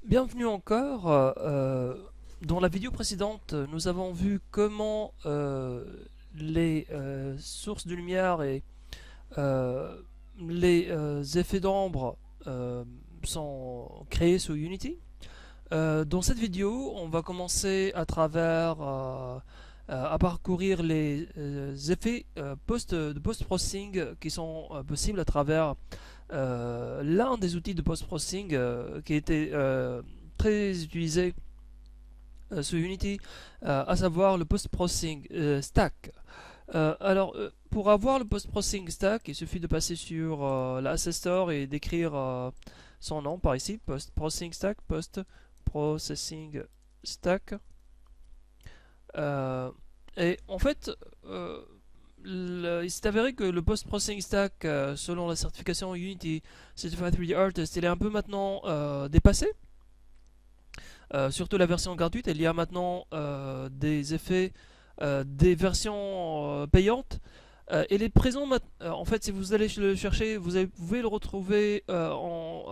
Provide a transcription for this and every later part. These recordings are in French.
Bienvenue encore. Dans la vidéo précédente, nous avons vu comment les sources de lumière et euh, les effets d'ombre sont créés sous Unity. Dans cette vidéo, on va commencer à parcourir les effets de post-processing qui sont possibles à travers l'un des outils de post-processing qui était très utilisé sur Unity, à savoir le post-processing stack. Pour avoir le post-processing stack, il suffit de passer sur la Asset Store et d'écrire son nom par ici, post-processing stack, post-processing stack. Euh, et en fait, euh, il s'est avéré que le post-processing stack, selon la certification Unity Certified 3D Artist, il est un peu maintenant dépassé. Surtout la version gratuite, il y a maintenant des effets, des versions payantes. Il est présent, en fait, si vous allez le chercher, vous pouvez le retrouver en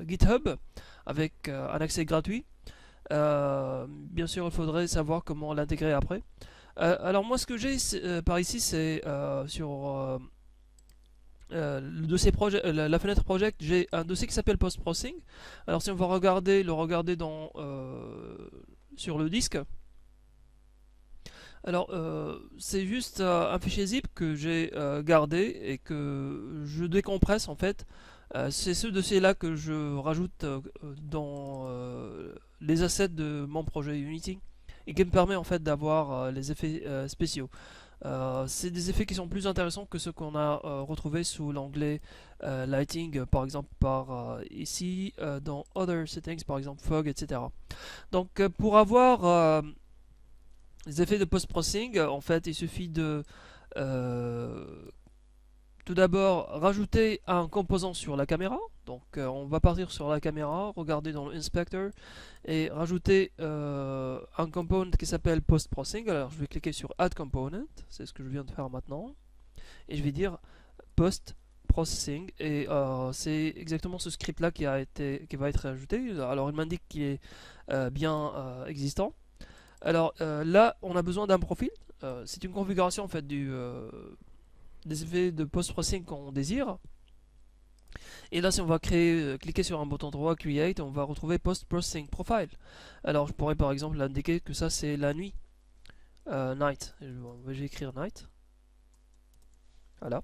GitHub avec un accès gratuit. Bien sûr, il faudrait savoir comment l'intégrer après. Alors moi, ce que j'ai par ici, c'est sur le dossier la fenêtre project, j'ai un dossier qui s'appelle post processing. Alors si on va le regarder sur le disque. Alors c'est juste un fichier zip que j'ai gardé et que je décompresse en fait. C'est ce dossier-là que je rajoute dans les assets de mon projet Unity et qui me permet en fait d'avoir les effets spéciaux. C'est des effets qui sont plus intéressants que ceux qu'on a retrouvés sous l'onglet Lighting, par exemple ici dans Other Settings, par exemple Fog, etc. Donc pour avoir les effets de post-processing, en fait, il suffit de euh, tout d'abord rajouter un composant sur la caméra. Donc on va partir sur la caméra, regarder dans l'inspector et rajouter un component qui s'appelle post-processing. Alors je vais cliquer sur Add Component, c'est ce que je viens de faire maintenant, et je vais dire post-processing et c'est exactement ce script là qui va être ajouté. Alors il m'indique qu'il est bien existant. Alors là on a besoin d'un profil. C'est une configuration en fait des effets de post-processing qu'on désire. Et là, si on va cliquer sur un bouton droit, Create, on va retrouver Post-Processing Profile. Alors, je pourrais par exemple indiquer que ça c'est la nuit, Night. Je vais écrire Night. Voilà.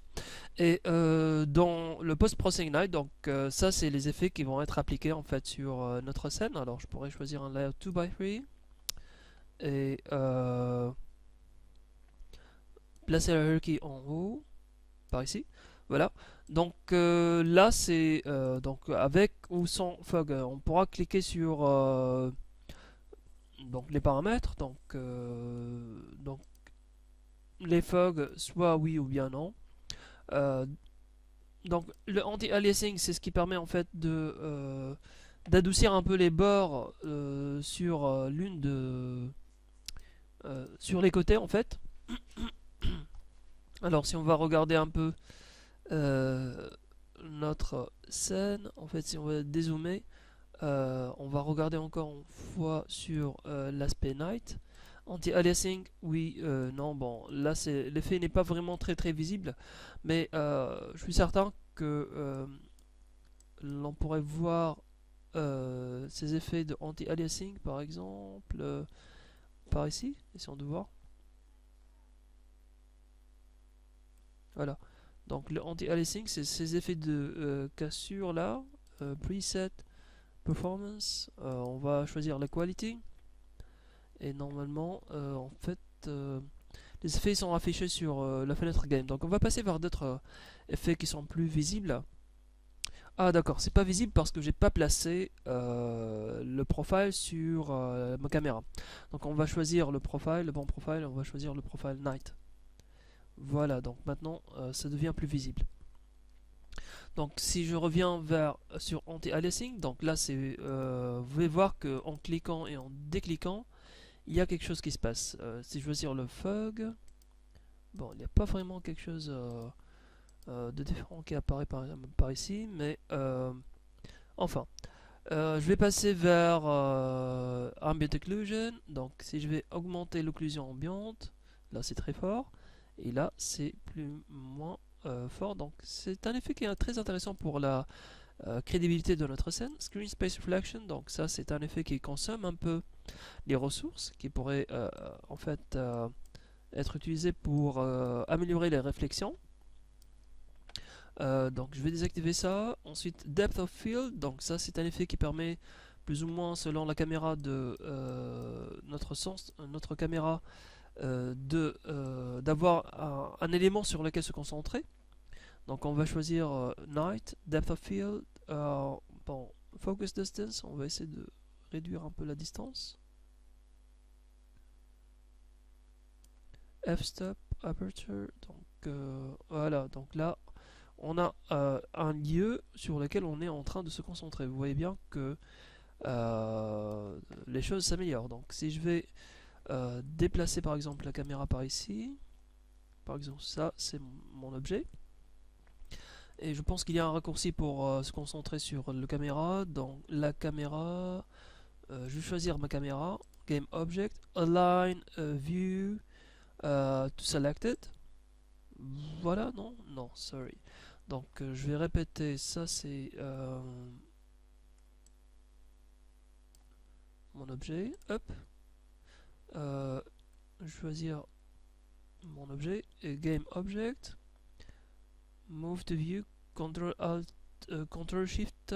Et dans le Post-Processing Night, donc ça c'est les effets qui vont être appliqués en fait sur notre scène. Alors, je pourrais choisir un layout 2x3 et placer la hierarchy en haut, par ici. Voilà. Donc là, c'est donc avec ou sans fog, on pourra cliquer sur donc les paramètres. Donc les fog, soit oui ou bien non. Euh, donc le anti-aliasing, c'est ce qui permet en fait de d'adoucir un peu les bords sur sur les côtés en fait. Alors si on va regarder un peu euh, notre scène, en fait si on va dézoomer, on va regarder encore une fois sur l'aspect night. Anti-aliasing, oui, non, bon, là l'effet n'est pas vraiment très visible, mais je suis certain que l'on pourrait voir ces effets de anti-aliasing par exemple par ici, essayons de voir. Voilà. Donc le anti-aliasing, c'est ces effets de cassure là, preset, performance, on va choisir la quality et normalement en fait les effets sont affichés sur la fenêtre game. Donc on va passer vers d'autres effets qui sont plus visibles. Ah d'accord, c'est pas visible parce que j'ai pas placé le profile sur ma caméra. Donc on va choisir le profile, le bon profile, on va choisir le profile night. Voilà, donc maintenant ça devient plus visible. Donc si je reviens sur anti-aliasing, donc là c'est vous pouvez voir que en cliquant et en décliquant, il y a quelque chose qui se passe. Si je choisir le fog, bon, il n'y a pas vraiment quelque chose de différent qui apparaît par ici, mais enfin. Je vais passer vers Ambient Occlusion. Donc si je vais augmenter l'occlusion ambiante, là c'est très fort. Et là c'est moins fort. Donc c'est un effet qui est très intéressant pour la crédibilité de notre scène. Screen Space Reflection, donc ça c'est un effet qui consomme un peu les ressources, qui pourrait en fait être utilisé pour améliorer les réflexions. Donc je vais désactiver ça. Ensuite Depth of Field, donc ça c'est un effet qui permet plus ou moins selon la caméra de notre caméra d'avoir un élément sur lequel se concentrer. Donc on va choisir Night, Depth of Field, bon, Focus Distance, on va essayer de réduire un peu la distance. F-stop, Aperture, donc voilà, donc là on a un lieu sur lequel on est en train de se concentrer. Vous voyez bien que les choses s'améliorent. Donc si je vais déplacer par exemple la caméra par ici, par exemple ça c'est mon objet, et je pense qu'il y a un raccourci pour se concentrer sur le caméra. Dans la caméra, je vais choisir ma caméra, Game Object, Align, View, to Selected. Voilà, non, sorry. Donc je vais répéter, ça c'est mon objet, hop, choisir mon objet, et Game Object, Move to View, Control Alt, Control Shift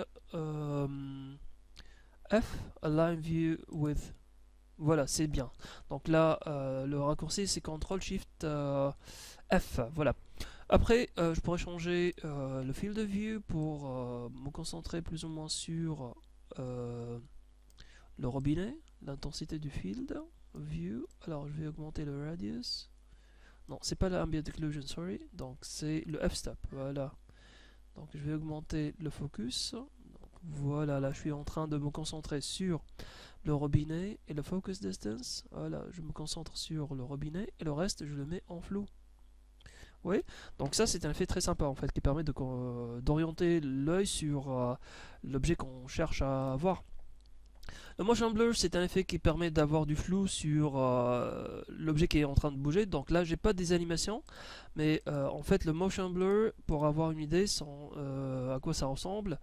F, Align View with. Voilà, c'est bien. Donc là, le raccourci c'est Control Shift F, voilà. Après, je pourrais changer le field of view pour me concentrer plus ou moins sur le robinet, l'intensité du field of view. Alors, je vais augmenter le radius. Non, c'est pas l'ambient occlusion, sorry. Donc, c'est le f-stop, voilà. Donc, je vais augmenter le focus. Donc, voilà, là, je suis en train de me concentrer sur le robinet et le focus distance. Voilà, je me concentre sur le robinet et le reste, je le mets en flou. Oui, donc ça c'est un effet très sympa en fait qui permet d'orienter l'œil sur l'objet qu'on cherche à voir. Le motion blur c'est un effet qui permet d'avoir du flou sur l'objet qui est en train de bouger. Donc là j'ai pas des animations, mais en fait le motion blur, pour avoir une idée à quoi ça ressemble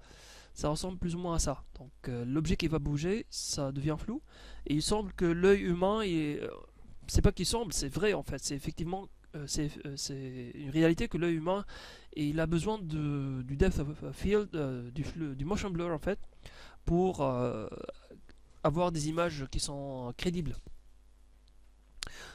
plus ou moins à ça. Donc l'objet qui va bouger, ça devient flou, et il semble que l'œil humain c'est pas qu'il semble, c'est vrai en fait, c'est effectivement c'est une réalité que l'œil humain il a besoin du depth of field, du motion blur en fait, pour avoir des images qui sont crédibles.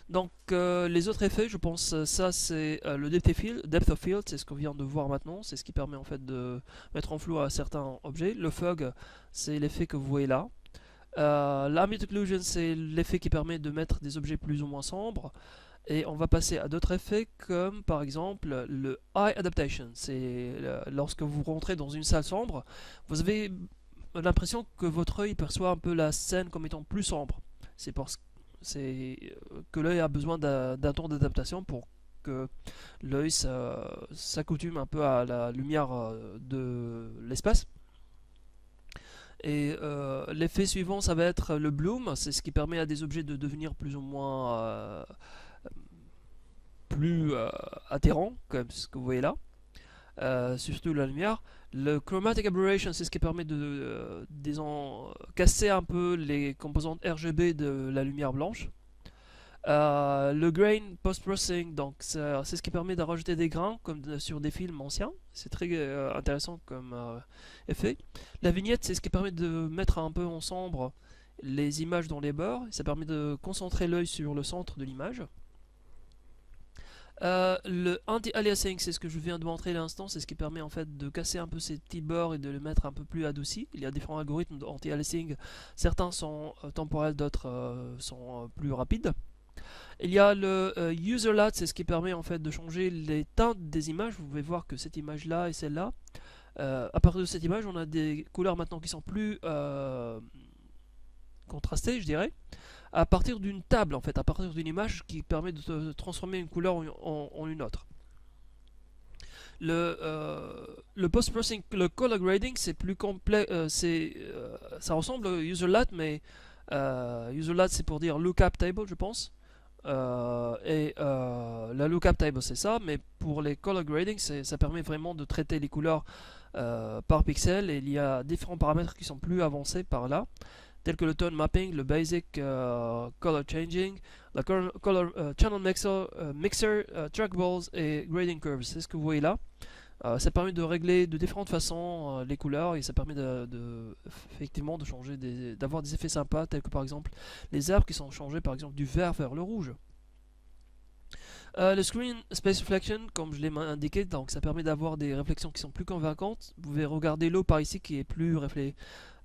Donc les autres effets, je pense, ça c'est le depth of field, c'est ce qu'on vient de voir maintenant, c'est ce qui permet en fait de mettre en flou à certains objets. Le fog, c'est l'effet que vous voyez là. L'ambient occlusion, c'est l'effet qui permet de mettre des objets plus ou moins sombres. Et on va passer à d'autres effets comme par exemple le eye adaptation. C'est lorsque vous rentrez dans une salle sombre, vous avez l'impression que votre œil perçoit un peu la scène comme étant plus sombre. C'est parce que l'œil a besoin d'un temps d'adaptation pour que l'œil s'accoutume un peu à la lumière de l'espace. Et l'effet suivant, ça va être le bloom, c'est ce qui permet à des objets de devenir plus ou moins plus atterrants, comme ce que vous voyez là, surtout la lumière. Le chromatic aberration, c'est ce qui permet de casser un peu les composantes RGB de la lumière blanche. Le grain post-processing, donc c'est ce qui permet de rajouter des grains comme sur des films anciens. C'est très intéressant comme effet. La vignette, c'est ce qui permet de mettre un peu en sombre les images dans les bords. Ça permet de concentrer l'œil sur le centre de l'image. Le anti-aliasing, c'est ce que je viens de montrer à l'instant, c'est ce qui permet en fait de casser un peu ces petits bords et de les mettre un peu plus adoucis. Il y a différents algorithmes d'anti-aliasing, certains sont temporels, d'autres sont plus rapides. Il y a le user lat, c'est ce qui permet en fait de changer les teintes des images. Vous pouvez voir que cette image là et celle-là, à partir de cette image, on a des couleurs maintenant qui sont plus contrastées, je dirais, à partir d'une table en fait, à partir d'une image qui permet de transformer une couleur en une autre. Le post-processing, le color grading, c'est plus complexe. Ça ressemble au userlat, mais userlat c'est pour dire lookup table, je pense. La lookup table c'est ça, mais pour les color grading, ça permet vraiment de traiter les couleurs par pixel, et il y a différents paramètres qui sont plus avancés par là, tels que le tone mapping, le basic color changing, la color channel mixer, trackables et grading curves. C'est ce que vous voyez là. Ça permet de régler de différentes façons les couleurs, et ça permet effectivement de changer, d'avoir des effets sympas, tels que par exemple les arbres qui sont changés par exemple du vert vers le rouge. Le screen space reflection, comme je l'ai indiqué, donc ça permet d'avoir des réflexions qui sont plus convaincantes. Vous pouvez regarder l'eau par ici qui est plus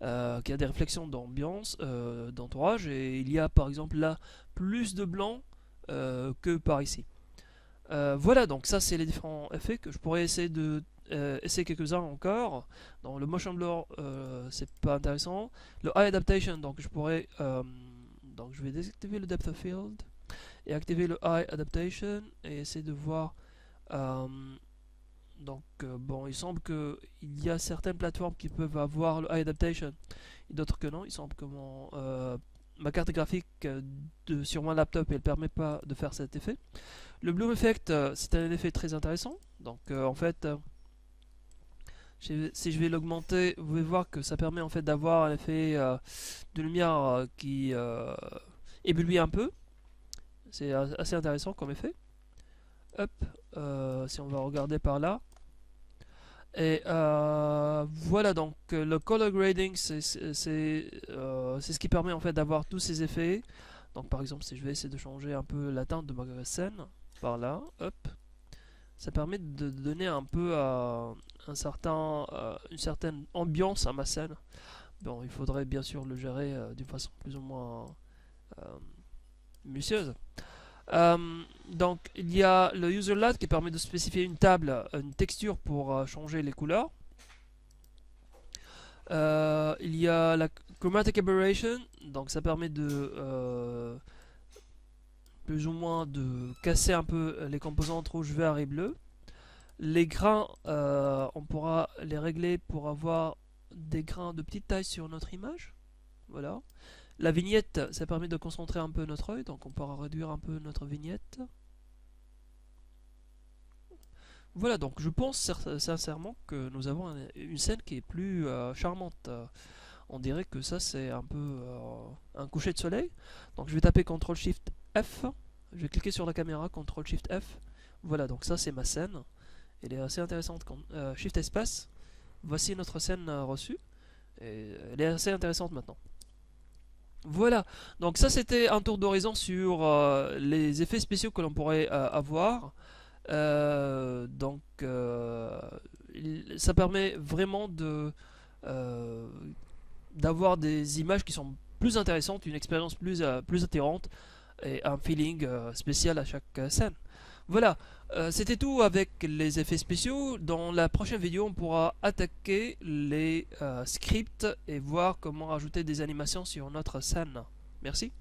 qui a des réflexions d'ambiance, d'entourage, et il y a par exemple là plus de blanc que par ici. Voilà, donc ça c'est les différents effets que je pourrais essayer de essayer quelques-uns encore. Dans le motion blur, c'est pas intéressant. Le eye adaptation, donc donc je vais désactiver le depth of field et activer le eye adaptation et essayer de voir. Bon, il semble que il y a certaines plateformes qui peuvent avoir le eye adaptation et d'autres que non. Il semble que ma carte graphique sur mon laptop elle permet pas de faire cet effet. Le Bloom Effect, c'est un effet très intéressant. Donc en fait, si je vais l'augmenter, vous pouvez voir que ça permet en fait d'avoir un effet de lumière qui éblouit un peu. C'est assez intéressant comme effet. Hop, si on va regarder par là. Et voilà, donc le color grading, c'est ce qui permet en fait d'avoir tous ces effets. Donc par exemple, si je vais essayer de changer un peu la teinte de ma scène, par là, hop, ça permet de donner un peu une certaine ambiance à ma scène. Bon, il faudrait bien sûr le gérer d'une façon plus ou moins minutieuse. Donc il y a le userlat qui permet de spécifier une table, une texture pour changer les couleurs. Il y a la chromatic aberration, donc ça permet de plus ou moins de casser un peu les composantes rouge, vert et bleu. Les grains, on pourra les régler pour avoir des grains de petite taille sur notre image. Voilà. La vignette, ça permet de concentrer un peu notre œil, donc on pourra réduire un peu notre vignette. Voilà, donc je pense sincèrement que nous avons une scène qui est plus charmante. On dirait que ça c'est un peu un coucher de soleil. Donc je vais taper CTRL SHIFT F, je vais cliquer sur la caméra, CTRL SHIFT F. Voilà, donc ça c'est ma scène. Elle est assez intéressante. Shift espace, voici notre scène reçue. Et elle est assez intéressante maintenant. Voilà, donc ça c'était un tour d'horizon sur les effets spéciaux que l'on pourrait avoir. Ça permet vraiment d'avoir des images qui sont plus intéressantes, une expérience plus attirante et un feeling spécial à chaque scène. Voilà, c'était tout avec les effets spéciaux. Dans la prochaine vidéo, on pourra attaquer les scripts et voir comment rajouter des animations sur notre scène. Merci.